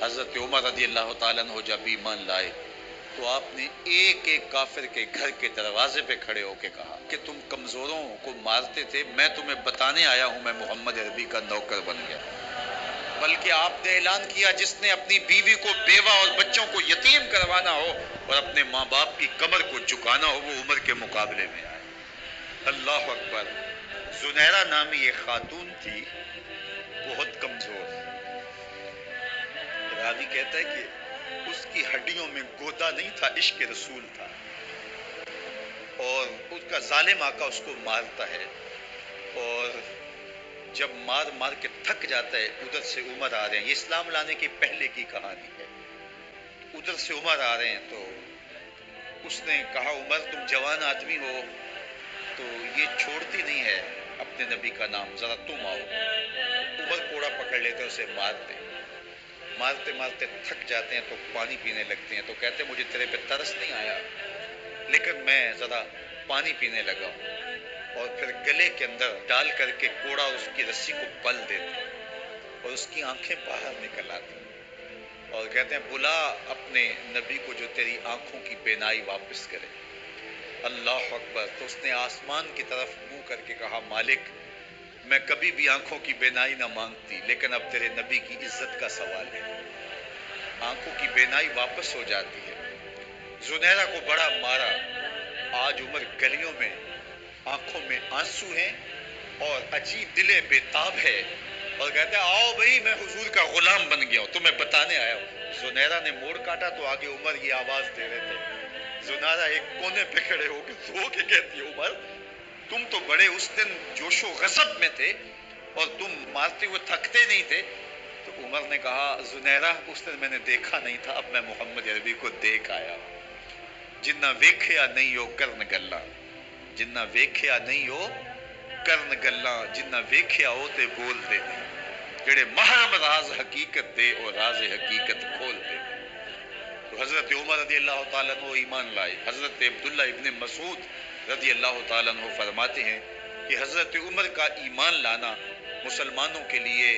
حضرت عمر رضی اللہ تعالیٰ عنہ جب ایمان لائے تو آپ نے ایک ایک کافر کے گھر کے دروازے پہ کھڑے ہو کے کہا کہ تم کمزوروں کو مارتے تھے، میں تمہیں بتانے آیا ہوں میں محمد عربی کا نوکر بن گیا۔ بلکہ آپ نے اعلان کیا جس نے اپنی بیوی کو، بیوہ اور بچوں کو یتیم کروانا ہو اور اپنے ماں باپ کی کمر کو جھکانا ہو وہ عمر کے مقابلے میں آئے۔ اللہ اکبر۔ زنیرہ نامی ایک خاتون تھی، بہت کمزور۔ راوی کہتا ہے کہ اس کی ہڈیوں میں گودا نہیں تھا، عشق رسول تھا، اور اس کا ظالم آقا اس کو مارتا ہے، اور جب مار مار کے تھک جاتا ہے ادھر سے عمر آ رہے ہیں، یہ اسلام لانے کے پہلے کی کہانی ہے، ادھر سے عمر آ رہے ہیں تو اس نے کہا عمر تم جوان آدمی ہو تو یہ چھوڑتی نہیں ہے اپنے نبی کا نام، ذرا تم آؤ۔ عمر کوڑا پکڑ لیتے اسے مارتے مارتے مارتے تھک جاتے ہیں تو پانی پینے لگتے ہیں، تو کہتے ہیں مجھے تیرے پہ ترس نہیں آیا لیکن میں ذرا پانی پینے لگا ہوں، اور پھر گلے کے اندر ڈال کر کے کوڑا اس کی رسی کو پل دیتے اور اس کی آنکھیں باہر نکل آتی اور کہتے ہیں بلا اپنے نبی کو جو تیری آنکھوں کی بینائی واپس کرے۔ اللہ اکبر۔ تو اس نے آسمان کی طرف منہ کر کے کہا مالک میں کبھی بھی آنکھوں کی بینائی نہ مانگتی لیکن اب تیرے نبی کی عزت کا سوال ہے۔ آنکھوں کی بینائی واپس ہو جاتی ہے۔ زنیرہ کو بڑا مارا، آج عمر گلیوں میں آنکھوں میں آنسو ہیں اور عجیب دلے بے تاب ہے اور کہتے ہیں آؤ بھئی میں حضور کا غلام بن گیا ہوں، تمہیں بتانے آیا ہوں۔ زنیرہ نے موڑ کاٹا تو آگے عمر یہ آواز دے رہے تھے۔ زنیرہ ایک کونے پہ کھڑے ہو کے رو کے کہتی ہے عمر تم تو بڑے اس دن جوش و غضب میں تھے اور تم مارتے ہوئے تھکتے نہیں تھے۔ تو عمر نے کہا زنیرہ اس دن میں نے دیکھا نہیں تھا، اب میں محمد عربی کو دیکھ آیا ہوں۔ جنہ ویکھیا نہیں ہو کرن گلاں، جنہ ویکھیا نہیں ہو کرن گلاں، جنہ ویکھیا ہو تے بول دے جڑے محرم راز حقیقت دے اور راز حقیقت کھول دے۔ تو حضرت عمر رضی اللہ تعالیٰ عنہ ایمان لائے۔ حضرت عبداللہ ابن مسعود رضی اللہ تعالیٰ عنہ فرماتے ہیں کہ حضرت عمر کا ایمان لانا مسلمانوں کے لیے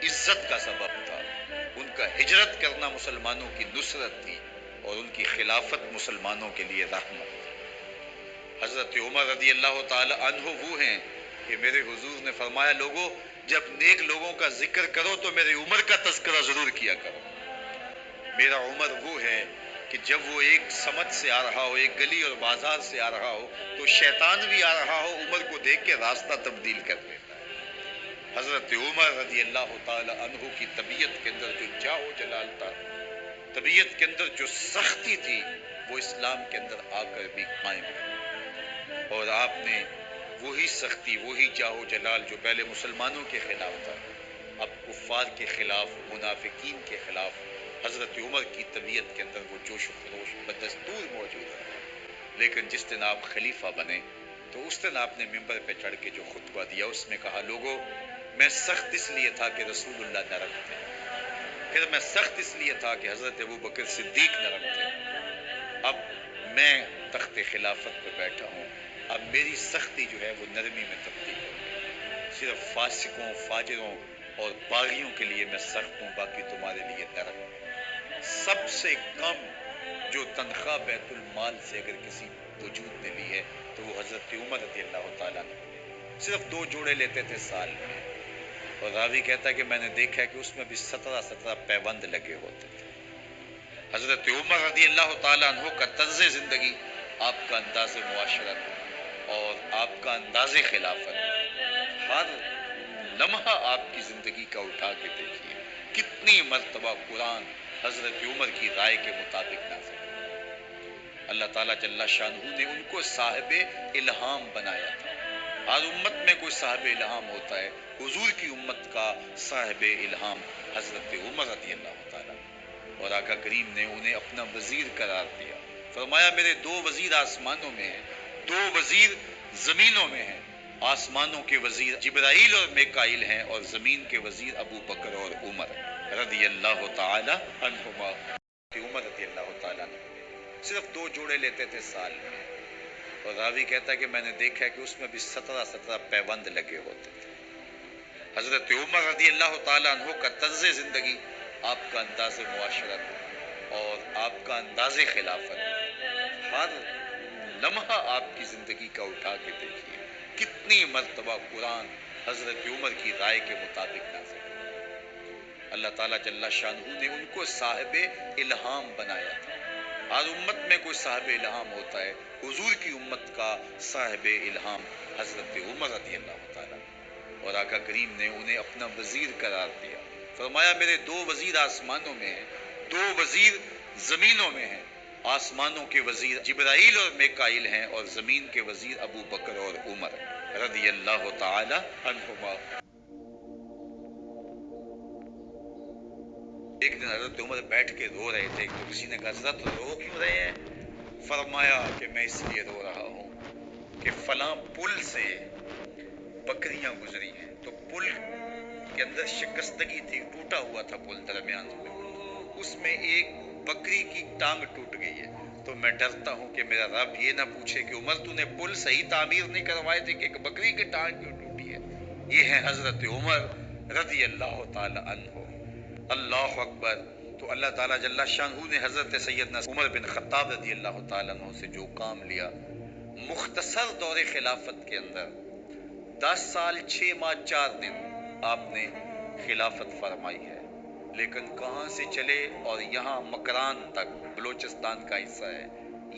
عزت کا سبب تھا، ان کا ہجرت کرنا مسلمانوں کی نصرت تھی اور ان کی خلافت مسلمانوں کے لیے رحمت تھی۔ حضرت عمر رضی اللہ تعالی عنہ وہ ہیں کہ میرے حضور نے فرمایا لوگوں جب نیک لوگوں کا ذکر کرو تو میرے عمر کا تذکرہ ضرور کیا کرو۔ میرا عمر وہ ہے کہ جب وہ ایک سمت سے آ رہا ہو، ایک گلی اور بازار سے آ رہا ہو تو شیطان بھی آ رہا ہو عمر کو دیکھ کے راستہ تبدیل کر دیتا ہے۔ حضرت عمر رضی اللہ تعالی عنہ کی طبیعت کے اندر جو جاہ و جلال تھا، طبیعت کے اندر جو سختی تھی، وہ اسلام کے اندر آ کر بھی قائم ہے، اور آپ نے وہی سختی، وہی جاہ و جلال جو پہلے مسلمانوں کے خلاف تھا اب کفار کے خلاف، منافقین کے خلاف حضرت عمر کی طبیعت کے اندر وہ جوش و خروش بدستور موجود ہے۔ لیکن جس دن آپ خلیفہ بنے تو اس دن آپ نے ممبر پہ چڑھ کے جو خطبہ دیا اس میں کہا لوگوں میں سخت اس لیے تھا کہ رسول اللہ نرم تھے، پھر میں سخت اس لیے تھا کہ حضرت ابوبکر صدیق نرم تھے، اب میں تخت خلافت پہ بیٹھا ہوں، اب میری سختی جو ہے وہ نرمی میں تبدیل ہو گئی، صرف فاسقوں، فاجروں اور باغیوں کے لیے میں سخت ہوں، باقی تمہارے لیے نرم ہے۔ سب سے کم جو تنخواہ بیت المال سے اگر کسی وجود نے لی ہے تو وہ حضرت عمر رضی اللہ تعالیٰ نے صرف 2 جوڑے لیتے تھے سال میں، اور راوی کہتا ہے کہ میں نے دیکھا ہے کہ اس میں بھی 17 پیوند لگے ہوتے تھے۔ حضرت عمر رضی اللہ تعالیٰ عنہ کا طرز زندگی، آپ کا انداز معاشرت اور آپ کا انداز خلافت، ہر لمحہ آپ کی زندگی کا اٹھا کے دیکھیے کتنی مرتبہ قرآن حضرت عمر کی رائے کے مطابق نازل ہوا۔ اللہ تعالیٰ جل شانہ نے ان کو صاحب الہام بنایا تھا۔ ہر امت میں کوئی صاحب الہام ہوتا ہے، حضور کی امت کا صاحب الہام حضرت عمر رضی اللہ تعالیٰ، اور آقا کریم نے انہیں اپنا وزیر قرار دیا۔ فرمایا میرے 2 وزیر آسمانوں میں ہیں، 2 وزیر زمینوں میں ہیں، آسمانوں کے وزیر جبرائیل اور میکائیل ہیں اور زمین کے وزیر ابو بکر اور عمر رضی اللہ تعالی عنہما۔ عمر رضی اللہ تعالیٰ عنہ صرف 2 جوڑے لیتے تھے سال میں، اور راوی کہتا ہے کہ میں نے دیکھا ہے کہ اس میں بھی 17 پیوند لگے ہوتے تھے۔ حضرت عمر رضی اللہ تعالیٰ عنہ کا طرز زندگی، آپ کا انداز معاشرت اور آپ کا انداز خلافت، ہر لمحہ آپ کی زندگی کا اٹھا کے دیکھیے، کتنی مرتبہ قرآن حضرت عمر کی رائے کے مطابق نازل ہوا۔ اللہ تعالیٰ جل شانہ نے ان کو صاحب الہام بنایا تھا۔ ہر امت میں کوئی صاحب الہام ہوتا ہے، حضور کی امت کا صاحب الہام حضرت عمر رضی اللہ تعالیٰ، اور آقا کریم نے انہیں اپنا وزیر قرار دیا۔ فرمایا میرے 2 وزیر آسمانوں میں ہیں، 2 وزیر زمینوں میں ہیں۔ آسمانوں کے وزیر جبرائیل اور میکائیل ہیں، اور زمین کے وزیر ابو بکر اور عمر رضی اللہ تعالی عنہما۔ ایک دن حضرت عمر بیٹھ کے رو رہے تھے، تو کسی نے کہا حضرت رو کیوں رہے ہیں؟ فرمایا کہ میں اس لیے رو رہا ہوں کہ فلاں پل سے بکریاں گزری ہیں، تو پل کے اندر شکستگی تھی، ٹوٹا ہوا تھا پل درمیان میں، اس میں ایک بکری کی ٹانگ ٹوٹ گئی ہے، تو میں ڈرتا ہوں کہ میرا رب یہ نہ پوچھے کہ عمر تو نے پل صحیح تعمیر نہیں کروائے تھے کہ ایک بکری کی ٹانگ کیوں ٹوٹی ہے۔ یہ ہے حضرت عمر رضی اللہ تعالی عنہ۔ اللہ اکبر۔ تو اللہ تعالیٰ جل شانہ نے حضرت سیدنا عمر بن خطاب رضی اللہ تعالیٰ عنہ سے جو کام لیا، مختصر دور خلافت کے اندر 10 سال 6 ماہ 4 دن آپ نے خلافت فرمائی ہے، لیکن کہاں سے چلے اور یہاں مکران تک، بلوچستان کا حصہ ہے،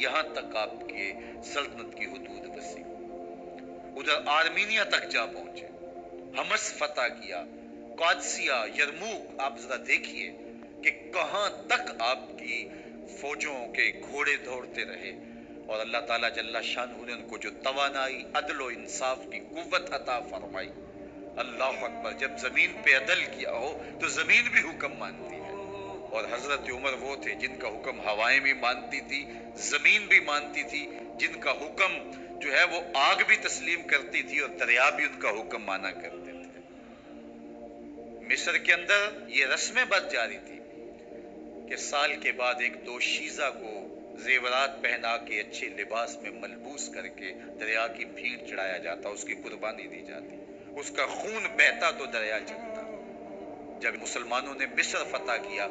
یہاں تک آپ کے سلطنت کی حدود وسیع، ادھر آرمینیا تک جا پہنچے، حمص فتح کیا، قادسیہ، یرموک۔ آپ ذرا دیکھیے کہ کہاں تک آپ کی فوجوں کے گھوڑے دوڑتے رہے، اور اللہ تعالیٰ جل شانہ نے ان کو جو توانائی، عدل و انصاف کی قوت عطا فرمائی۔ اللہ اکبر۔ جب زمین پہ عدل کیا ہو تو زمین بھی حکم مانتی ہے، اور حضرت عمر وہ تھے جن کا حکم ہوائیں بھی مانتی تھی، زمین بھی مانتی تھی، جن کا حکم جو ہے وہ آگ بھی تسلیم کرتی تھی اور دریا بھی ان کا حکم مانا کرتے تھے۔ مصر کے اندر یہ رسم بد جاری تھی کہ سال کے بعد ایک دوشیزہ کو زیورات پہنا کے اچھے لباس میں ملبوس کر کے دریا کی بھیڑ چڑھایا جاتا، اس کی قربانی دی جاتی، اس کا خون بہتا تو دریا چلتا۔ جب مسلمانوں نے مصر فتح کیا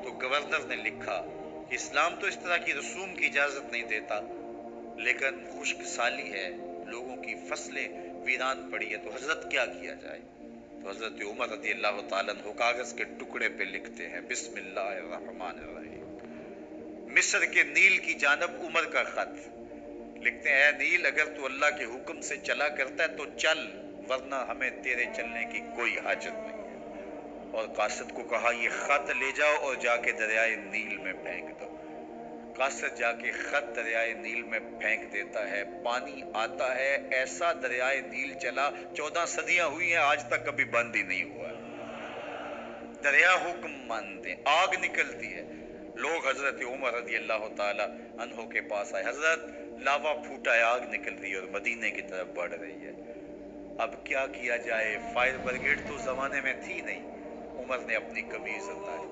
تو گورنر نے لکھا کہ اسلام تو اس طرح کی رسوم کی اجازت نہیں دیتا، لیکن خشک سالی ہے، لوگوں کی فصلیں ویران پڑی ہے، تو حضرت کیا کیا جائے؟ تو حضرت عمر رضی اللہ تعالیٰ عنہ کاغذ کے ٹکڑے پہ لکھتے ہیں بسم اللہ الرحمن الرحیم، مصر کے نیل کی جانب عمر کا خط لکھتے ہیں، اے نیل اگر تو اللہ کے حکم سے چلا کرتا ہے تو چل، ورنہ ہمیں تیرے چلنے کی کوئی حاجت نہیں ہے۔ اور قاصد کو کہا یہ خط لے جاؤ اور جا کے دریائے نیل میں پھینک دو۔ قاصد جا کے خط دریائے نیل میں پھینک دیتا ہے، پانی آتا ہے، ایسا دریائے نیل چلا، 14 صدیاں ہوئی ہیں آج تک کبھی بند ہی نہیں ہوا۔ دریا حکم مانتے، آگ نکلتی ہے، لوگ حضرت عمر رضی اللہ تعالی عنہ کے پاس آئے، حضرت لاوا پھوٹا ہے، آگ نکل رہی ہے اور مدینے کی طرف بڑھ رہی ہے، اب کیا کیا جائے؟ فائر بریگیڈ تو زمانے میں تھی نہیں۔ عمر نے اپنی قمیض اتاری،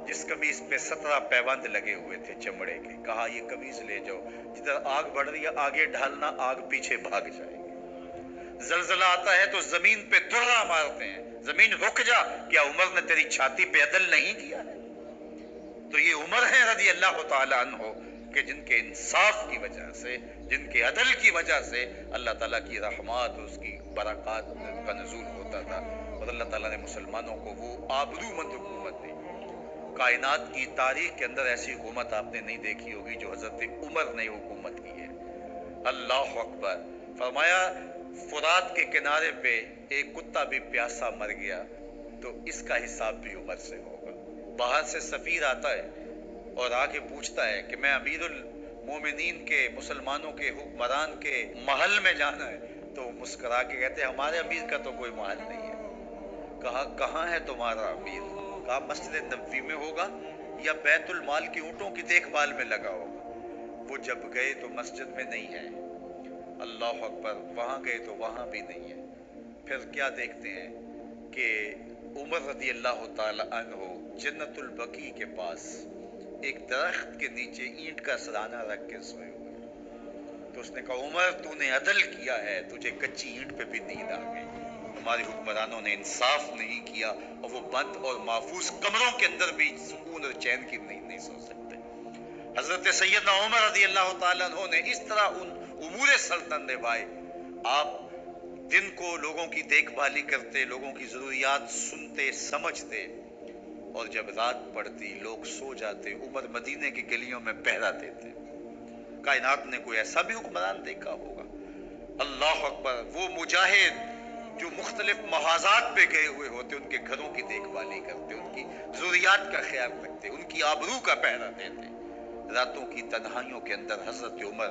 جس قمیض پہ 17 پیوند لگے ہوئے تھے چمڑے کے، کہا یہ قمیض لے جاؤ، جدھر آگ بڑھ رہی ہے آگے ڈھالنا، آگ پیچھے بھاگ جائے گی۔ زلزلہ آتا ہے تو زمین پہ درہ مارتے ہیں، زمین رک جا، کیا عمر نے تیری چھاتی پہ عدل نہیں کیا ہے؟ تو یہ عمر ہے رضی اللہ تعالی عنہ کہ جن کے انصاف کی وجہ سے، جن کے عدل کی وجہ سے اللہ تعالیٰ کی رحمات اور اس کی برکات کا نزول ہوتا تھا، اور اللہ تعالیٰ نے مسلمانوں کو وہ آبرو مند حکومت دی۔ کائنات کی تاریخ کے اندر ایسی حکومت آپ نے نہیں دیکھی ہوگی جو حضرت عمر نے حکومت کی ہے۔ اللہ اکبر۔ فرمایا فرات کے کنارے پہ ایک کتا بھی پیاسا مر گیا تو اس کا حساب بھی عمر سے ہوگا۔ باہر سے سفیر آتا ہے اور آ کے پوچھتا ہے کہ میں امیر المومنین کے، مسلمانوں کے حکمران کے محل میں جانا ہے، تو مسکرا کے کہتے ہیں ہمارے امیر کا تو کوئی محل نہیں ہے۔ کہا کہاں ہے تمہارا امیر؟ کہا مسجد نبوی میں ہوگا یا بیت المال کی اونٹوں کی دیکھ بھال میں لگا ہوگا۔ وہ جب گئے تو مسجد میں نہیں ہے، اللہ اکبر، وہاں گئے تو وہاں بھی نہیں ہے۔ پھر کیا دیکھتے ہیں کہ عمر رضی اللہ تعالی عنہ جنت البقیع کے پاس ایک درخت کے نیچے اینٹ کا سرانہ رکھ کے سوئے ہوئے، تو اس نے کہا عمر تو نے عدل کیا ہے، تجھے کچی اینٹ پہ بھی نیند آ گئی۔ ہمارے حکمرانوں نے انصاف نہیں کیا اور وہ بند اور محفوظ کمروں کے اندر بھی سکون اور چین کی نہیں سو سکتے۔ حضرت سیدنا عمر رضی اللہ تعالیٰ عنہ نے اس طرح ان امور سلطنت نبھائے۔ آپ دن کو لوگوں کی دیکھ بھالی کرتے، لوگوں کی ضروریات سنتے سمجھتے، اور جب رات پڑتی لوگ سو جاتے، عمر مدینے کی گلیوں میں پہرا دیتے۔ کائنات نے کوئی ایسا بھی حکمران دیکھا ہوگا؟ اللہ اکبر! وہ مجاہد جو مختلف محاذات پہ گئے ہوئے ہوتے، ان کے گھروں کی دیکھ بھالی کرتے، ان کی ضروریات کا خیال رکھتے، ان کی آبرو کا پہرا دیتے۔ راتوں کی تنہائیوں کے اندر حضرت عمر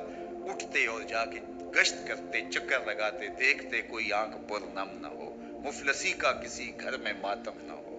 اٹھتے اور جا کے گشت کرتے، چکر لگاتے، دیکھتے کوئی آنکھ پر نم نہ ہو، مفلسی کا کسی گھر میں ماتم نہ ہو۔